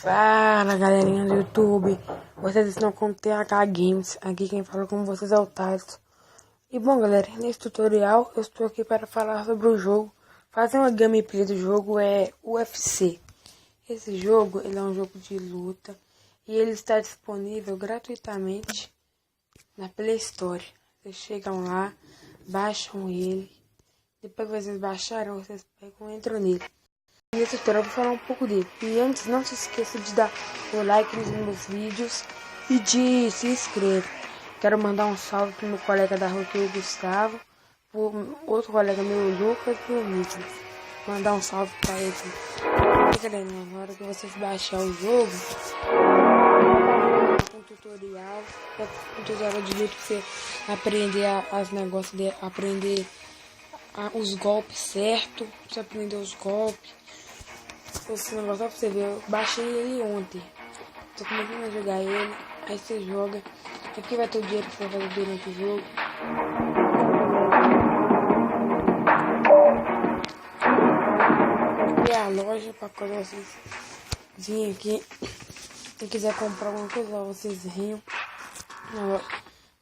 Fala galerinha do YouTube, vocês estão com TH Games, aqui quem fala com vocês é o Thales. E bom galera, nesse tutorial eu estou aqui para falar sobre o jogo, fazer uma gameplay do jogo é UFC. Esse jogo ele é um jogo de luta e ele está disponível gratuitamente na Play Store. Vocês chegam lá, baixam ele, depois que vocês baixaram, vocês pegam e entram nele. Nesse tutorial eu vou falar um pouco dele. E antes, não se esqueça de dar o like nos meus vídeos e de se inscrever. Quero mandar um salve pro meu colega da rua, que é o Gustavo, pro outro colega meu, Lucas, e o Nicolas. Mandar um salve pra ele. E galera, na hora que vocês baixar o jogo, um tutorial de luta pra você aprender as negócios de aprender os golpes certo, pra você aprender os golpes. Esse negócio só pra você ver, eu baixei ele ontem. Tô começando a jogar ele, aí você joga. Aqui vai ter o dinheiro que você vai fazer durante o jogo. Aqui é a loja pra quando vocês virem aqui. Se quiser comprar alguma coisa, vocês riam.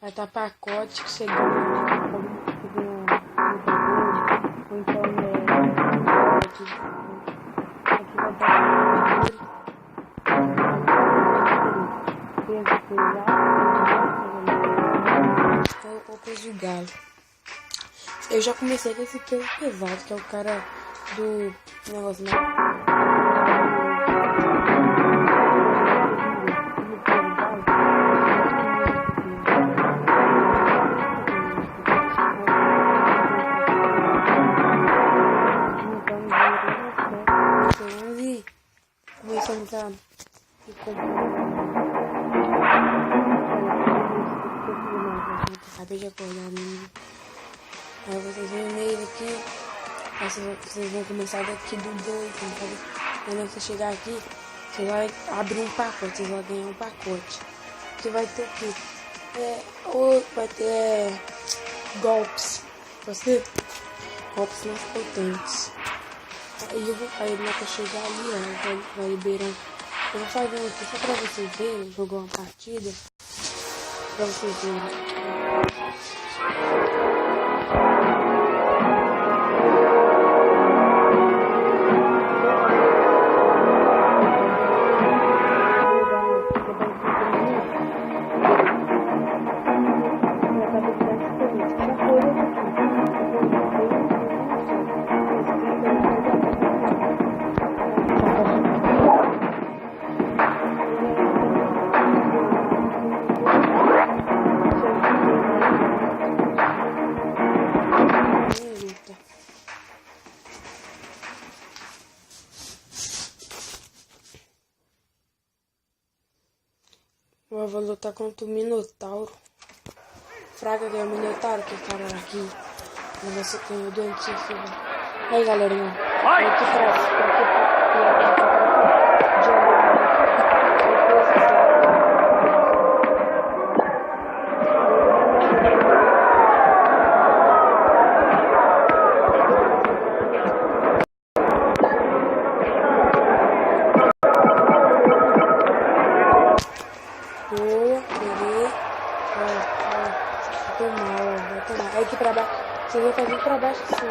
Vai estar pacote que chegou. Ou então o coisa do galo. Eu já comecei com esse peso pesado, que é o cara do negócio, né? Começando a acabei de acordar nele. Aí vocês vêm nele aqui. Aí vocês vão começar daqui do 2. Quando você chegar aqui, você vai abrir um pacote. Vocês vão ganhar um pacote. Que vai ter aqui. Vai ter golpes. Você? Golpes mais potentes. Aí ele vai chegar ali, ó, vai liberando. Eu vou fazer aqui só pra vocês verem, jogar uma partida, pra vocês verem. Eu vou lutar contra o Minotauro. Fraga que é o Minotauro, que cara aqui. Mas você tem o doente. Aí galerinha. Aqui pra aí aqui pra baixo, vocês vão fazer pra baixo assim.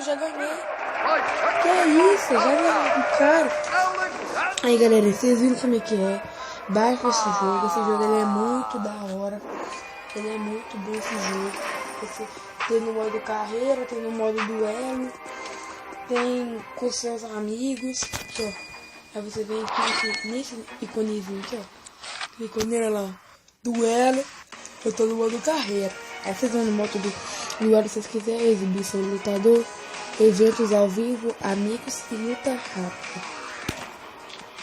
Já ganhei. Que é isso? Já ganhei, cara. Aí galera, vocês viram como é que é? Baixa esse jogo. Esse jogo ele é muito da hora. Ele é muito bom esse jogo. Tem no modo carreira, tem no modo duelo, tem com seus amigos, aqui ó. Aí você vem aqui nesse iconezinho aqui ó. Clicou nele lá, duelo, eu tô no modo carreira. Aí vocês vão no modo do duelo se vocês quiserem, exibição do lutador, eventos ao vivo, amigos e luta rápida.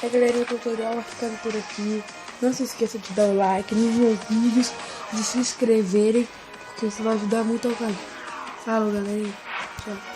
Aí galera, o tutorial vai ficando por aqui. Não se esqueça de dar o like nos meus vídeos, de se inscreverem, porque isso vai ajudar muito ao canal. Falou galera, tchau.